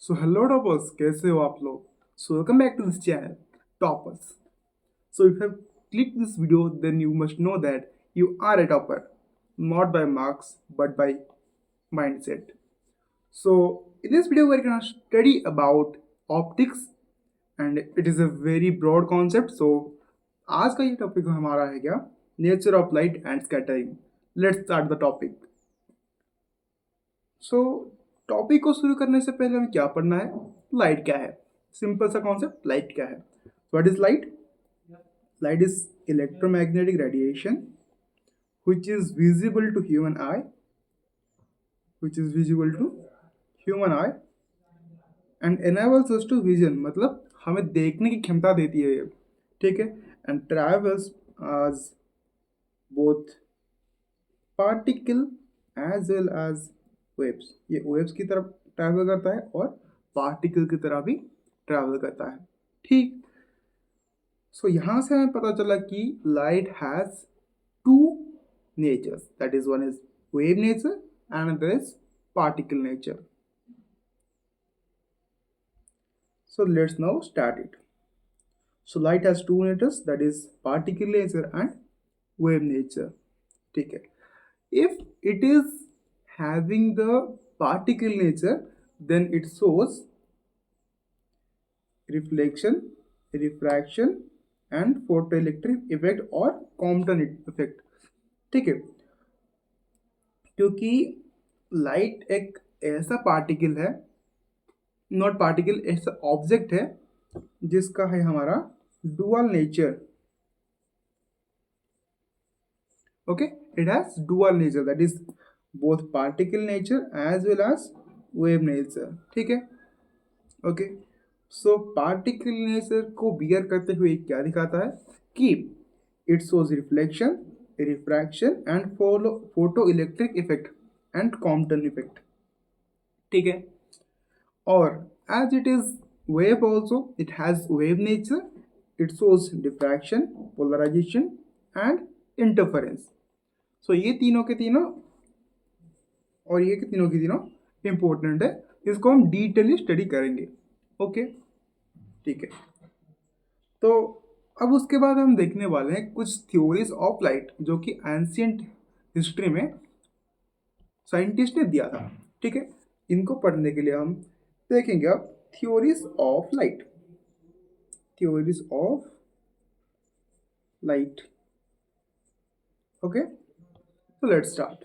So hello toppers, कैसे हो आप लोग? So welcome back to this channel Toppers. So if you click this video, then you must know that you are a topper, not by marks but by mindset. So in this video we're going to study about optics, and it is a very broad concept. So आज का ये topic हमारा है क्या? Nature of light and scattering. Let's start the topic. So topic को शुरू करने से पहले हमें क्या पढ़ना है? लाइट क्या है? सिंपल सा कॉन्सेप्ट, लाइट क्या है? What is light? Light is electromagnetic radiation which is visible to human eye, which is visible to human eye and enables us to vision, मतलब हमें देखने की क्षमता देती है ये, ठीक है. and travels as both particle as well as waves. ये waves की तरफ ट्रैवल करता है और पार्टिकल की तरह भी ट्रैवल करता है, ठीक. सो यहाँ से हमें पता चला कि light has two natures, that is, one is wave nature and another is particle nature. So let's now start it. So light has two natures, that is particle nature and wave nature, ठीक है. If it is having the particle nature, then it shows reflection, refraction and photoelectric effect or Compton effect, ठीक है. क्योंकि light एक ऐसा particle है, not particle, ऐसा object है जिसका है हमारा dual nature. Okay, it has dual nature, that is both particle nature as well as wave nature, ठीक है. ओके, सो पार्टिकल नेचर को बियर करते हुए क्या दिखाता है कि it shows reflection, refraction and photoelectric effect and Compton effect, ठीक है. और as it is wave also, it has wave nature, it shows diffraction, polarisation and interference. So ये तीनों के तीनों और ये के तीनों की तीनों इंपॉर्टेंट है, इसको हम डिटेली स्टडी करेंगे. ओके, ठीक है. तो अब उसके बाद हम देखने वाले हैं कुछ थ्योरीज ऑफ लाइट जो कि एंशियंट हिस्ट्री में साइंटिस्ट ने दिया था, ठीक है. इनको पढ़ने के लिए हम देखेंगे अब theories of light. Theories of light. Okay, तो लेट्स स्टार्ट.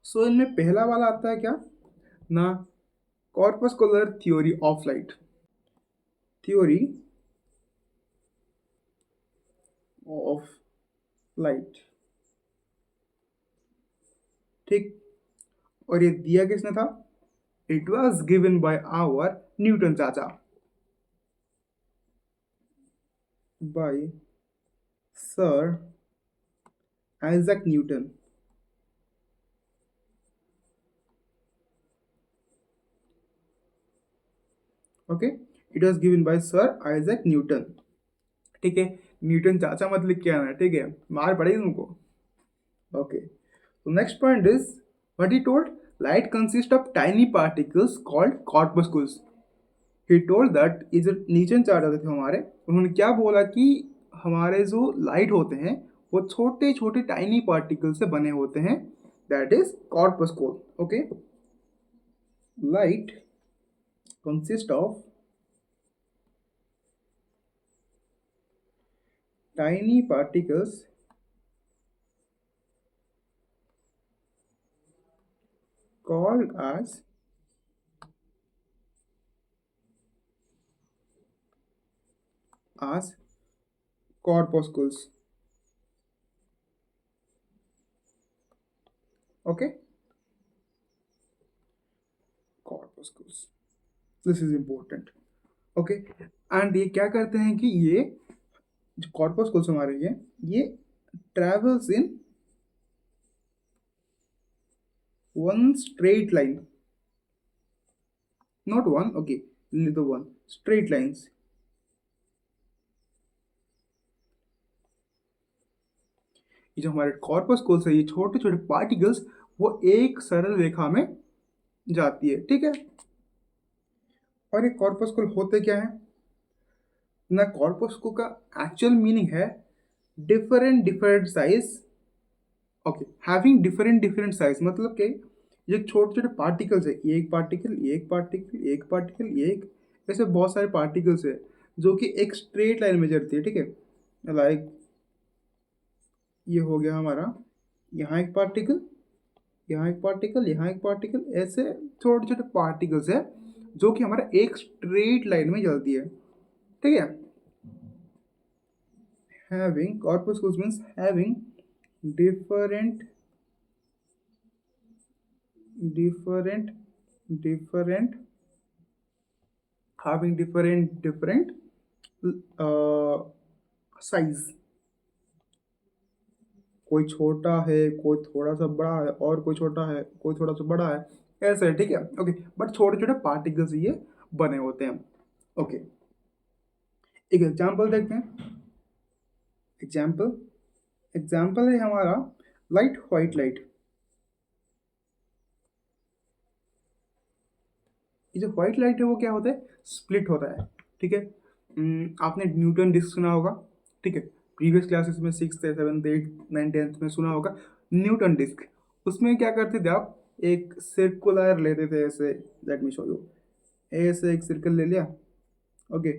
सो इनमें पहला वाला आता है क्या ना, corpuscular theory of light. Theory of light, ठीक. और ये दिया किसने था? It was given by our Newton चाचा, by sir Isaac Newton. Okay, it was given by sir Isaac Newton, ठीक है. न्यूटन चाचा मत लिख के आना, ठीक है, मार पड़ेगी तुमको. Okay, so next point is what he told. Light consists of tiny particles called corpuscles. He told that ये जो नीचे चार्ट आते थे हमारे, उन्होंने क्या बोला कि हमारे जो लाइट होते हैं वो छोटे छोटे टाइनी पार्टिकल से बने होते हैं, that is corpuscle. Okay, light consist of tiny particles called as corpuscles. Okay, corpuscles, this is important. Okay, and ये क्या करते हैं कि ये जो corpuscles हमारे ये travels in one straight line, not one, okay, only the one straight lines. ये जो हमारे कॉर्पस्कुल्स है, ये छोटे छोटे पार्टिकल्स, वो एक सरल रेखा में जाती है, ठीक है. और ये कॉर्पस्कुल होते क्या है ना, कॉर्पस्कुल का एक्चुअल मीनिंग है different different size, okay, having different different size, मतलब कि ये छोटे छोटे पार्टिकल्स है, ये एक पार्टिकल, ये एक पार्टिकल, ये एक पार्टिकल, ये एक, ऐसे बहुत सारे पार्टिकल्स है जो कि एक स्ट्रेट लाइन में चलती है, ठीक है। लाइक ये हो गया हमारा, यहाँ एक पार्टिकल, यहाँ एक पार्टिकल, यहाँ एक पार्टिकल, ऐसे छोटे छोटे पार्टिकल्स है जो कि हमारा एक स्ट्रेट लाइन में चलती है, ठीक है। Having corpuscles means having different different different having different size, कोई छोटा है, कोई थोड़ा सा बड़ा है, और कोई छोटा है, कोई थोड़ा सा बड़ा है, ऐसे है, ठीक है। ओके, बट छोटे छोटे पार्टिकल्स ये बने होते हैं। ओके, एक एग्जांपल देखते हैं। एग्जांपल एग्जांपल है हमारा लाइट, व्हाइट लाइट। ये जो व्हाइट लाइट है वो क्या होता है, स्प्लिट होता है, ठीक है। आपने न्यूटन डिस्क सुना होगा, ठीक है, प्रीवियस क्लासेस में 6th 7th 8th 9th 10th में सुना होगा न्यूटन डिस्क। उसमें क्या करते थे आप, एक सर्कुलर लेते थे ऐसे, लेट मी शो यू, ऐसे एक सर्कल ले लिया, ओके,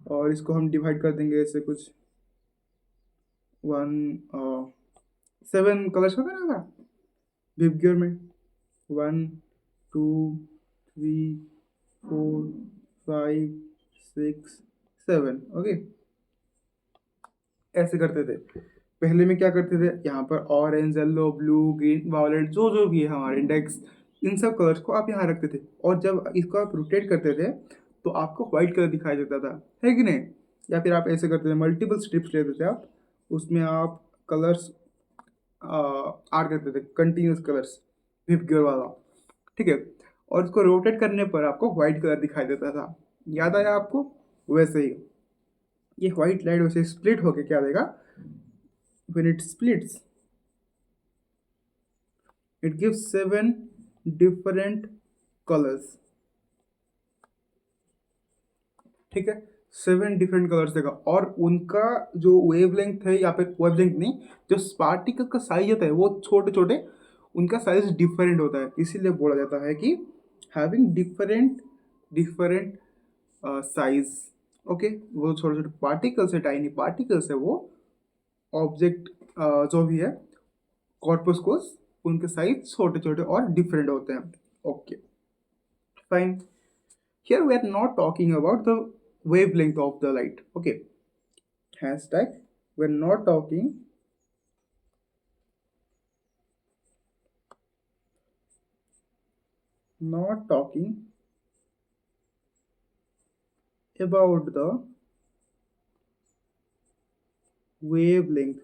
और इसको हम डिवाइड कर देंगे ऐसे कुछ 7 कलर्स होता है ना विबग्योर में, 1 2 3 4 5 6 7, ओके, ऐसे करते थे। पहले में क्या करते थे, यहाँ पर orange yellow blue green violet जो जो भी है हमारे इंडेक्स, इन सब कलर्स को आप यहाँ रखते थे, और जब इसको आप रोटेट करते थे तो आपको व्हाइट कलर दिखाई देता था, है कि नहीं। या फिर आप ऐसे करते थे, मल्टीपल स्ट्रिप्स लेते थे आप, उसमें आप कलर्स आर करते थे, कंटिन्यूस कलर्स, विबग्योर वाला, ठीक है। और इसको रोटेट करने पर आपको व्हाइट कलर दिखाई देता था, याद आया आपको। वैसे ही ये व्हाइट लाइट वैसे स्प्लिट होके क्या देगा, when it splits it gives 7 different colors, ठीक है, 7 डिफरेंट कलर्स देगा। और उनका जो वेवलेंथ है, या फिर वेवलेंथ नहीं, जो पार्टिकल का साइज होता है वो छोटे छोटे, उनका साइज डिफरेंट होता है, इसीलिए बोला जाता है कि having different different size, okay. वो छोटे छोटे पार्टिकल्स है, टाइनी पार्टिकल्स है, वो ऑब्जेक्ट जो भी है कॉर्पस्कुलस, उनके साइज छोटे छोटे और डिफरेंट होते हैं, okay fine. Here we are not talking about the wavelength of the light, okay, hashtag we're not talking about the wavelength,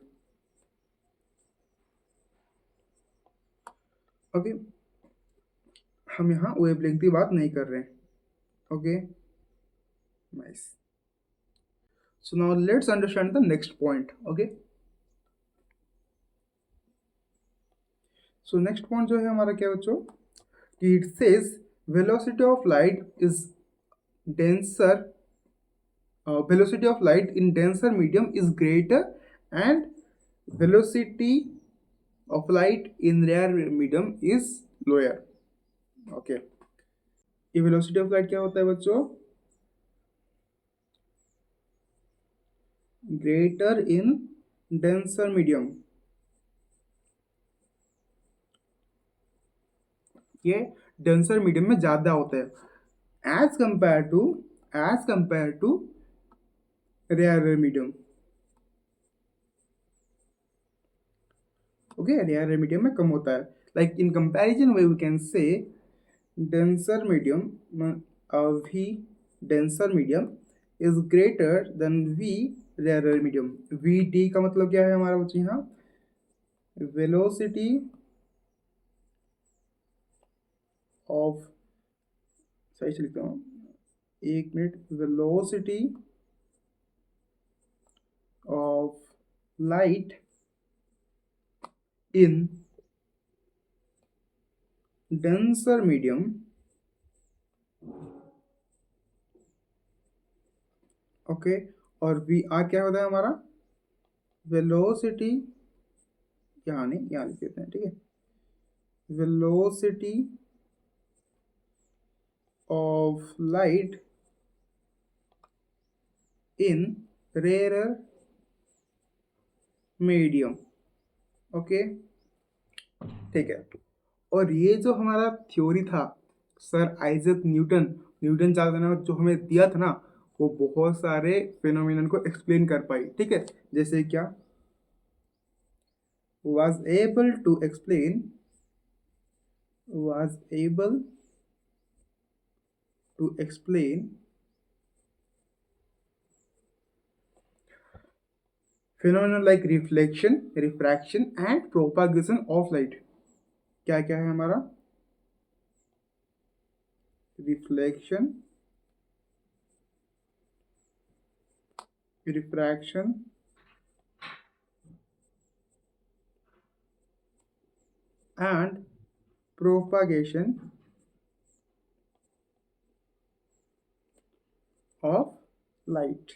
okay, हम यहाँ वेवलेंथ की बात नहीं कर रहे हैं, okay, nice. So now let's understand the next point, okay. So next point जो है हमारा क्या बच्चों, कि it says velocity of light is denser, velocity of light in denser medium is greater and velocity of light in rare medium is lower, okay। ये velocity of light क्या होता है बच्चों, greater in denser medium, ये denser medium में ज़्यादा होता है as compared to rare medium, ओके, रेयर मीडियम में कम होता है। Like in comparison we we can say denser medium, V denser medium is greater than V rarer medium। VD का मतलब क्या है हमारा बच्चे यहाँ, वेलोसिटी ऑफ, सही से लिखता हूँ, एक minute, velocity of light in denser medium okay, और वी आर क्या होता है हमारा, वेलोसिटी, यहाँ नहीं, यहाँ लिख देते हैं, ठीक है, velocity of light in rare medium. Okay, ठीक है। और ये जो हमारा थ्योरी था, सर आइजक न्यूटन, न्यूटन चाहते ना जो हमें दिया था ना, वो बहुत सारे फिनोमिनन को एक्सप्लेन कर पाई, ठीक है। जैसे क्या, was able to explain, was able to explain phenomena like reflection, refraction and propagation of light। क्या क्या है हमारा, reflection, refraction and propagation of light.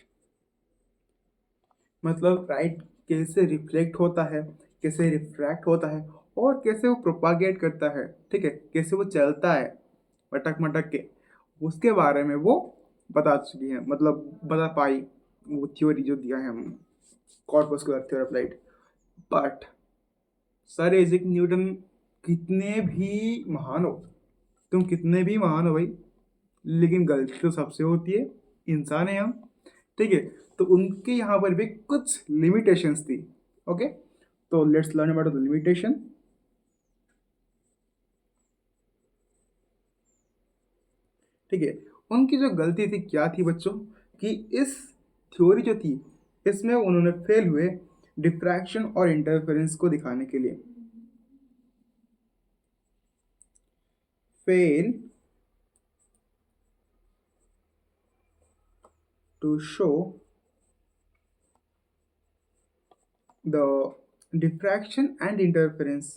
मतलब लाइट कैसे रिफ्लेक्ट होता है, कैसे रिफ्रैक्ट होता है, और कैसे वो प्रोपागेट करता है, ठीक है, कैसे वो चलता है मटक मटक के, उसके बारे में वो बता चुकी है, मतलब बता पाई, वो थ्योरी जो दिया है हम, corpuscular theory of light. But sir Isaac Newton कितने भी महान हो, तुम कितने भी महान हो भाई, लेकिन गलती तो सबसे होती है, इंसान है हम, ठीक है। तो उनके यहाँ पर भी कुछ लिमिटेशंस थी। ओके, तो let's learn about the limitation. ठीक है, उनकी जो गलती थी क्या थी बच्चों, कि इस थ्योरी जो थी, इसमें उन्होंने फेल हुए डिफ्रैक्शन और इंटरफेरेंस को दिखाने के लिए। Fail to show the diffraction and interference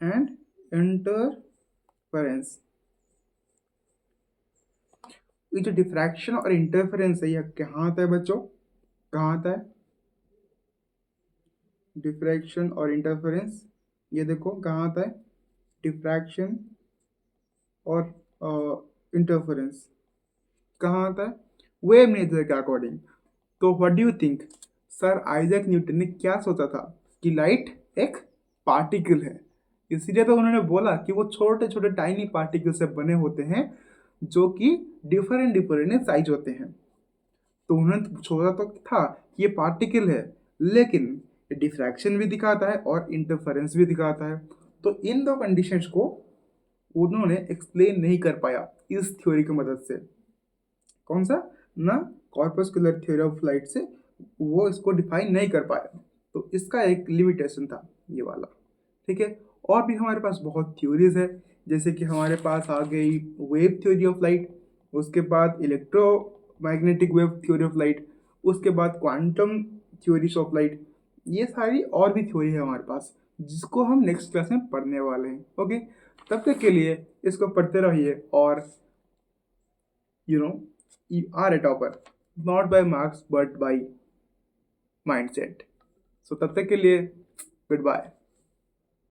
and interference। ये जो डिफ्रैक्शन और इंटरफेरेंस है, ये कहाँ आता है बच्चों, कहाँ आता है, डिफ्रैक्शन और इंटरफेरेंस, ये देखो कहाँ आता है, डिफ्रैक्शन और इंटरफेरेंस कहाँ आता है, वेव नेचर के अकॉर्डिंग। तो what do you think, sir Isaac Newton ने क्या सोचा था, कि लाइट एक पार्टिकल है, इसलिए तो उन्होंने बोला कि वो छोटे छोटे टाइनी पार्टिकल से बने होते हैं, जो कि डिफरेंट डिफरेंट साइज होते हैं। तो उन्होंने सोचा तो था कि ये पार्टिकल है, लेकिन डिफ्रैक्शन भी दिखाता है और इंटरफेरेंस भी दिखाता है। तो इन दो कंडीशंस को उन्होंने एक्सप्लेन नहीं कर पाया इस थ्योरी की मदद से। कौन सा, ना कॉर्पस्कुलर थ्योरी ऑफ लाइट से वो इसको डिफाइन नहीं कर पाया, तो इसका एक लिमिटेशन था ये वाला, ठीक है। और भी हमारे पास बहुत थ्योरीज है, जैसे कि हमारे पास आ गई वेव थ्योरी ऑफ लाइट, उसके बाद electromagnetic wave theory of light, उसके बाद क्वांटम थ्योरीज ऑफ लाइट। ये सारी और भी थ्योरी है हमारे पास, जिसको हम नेक्स्ट क्लास में पढ़ने वाले हैं। ओके, तब तक के लिए इसको पढ़ते रहिए, और you know you are a topper, not by marks but by mindset। So तब तक के लिए गुड बाय।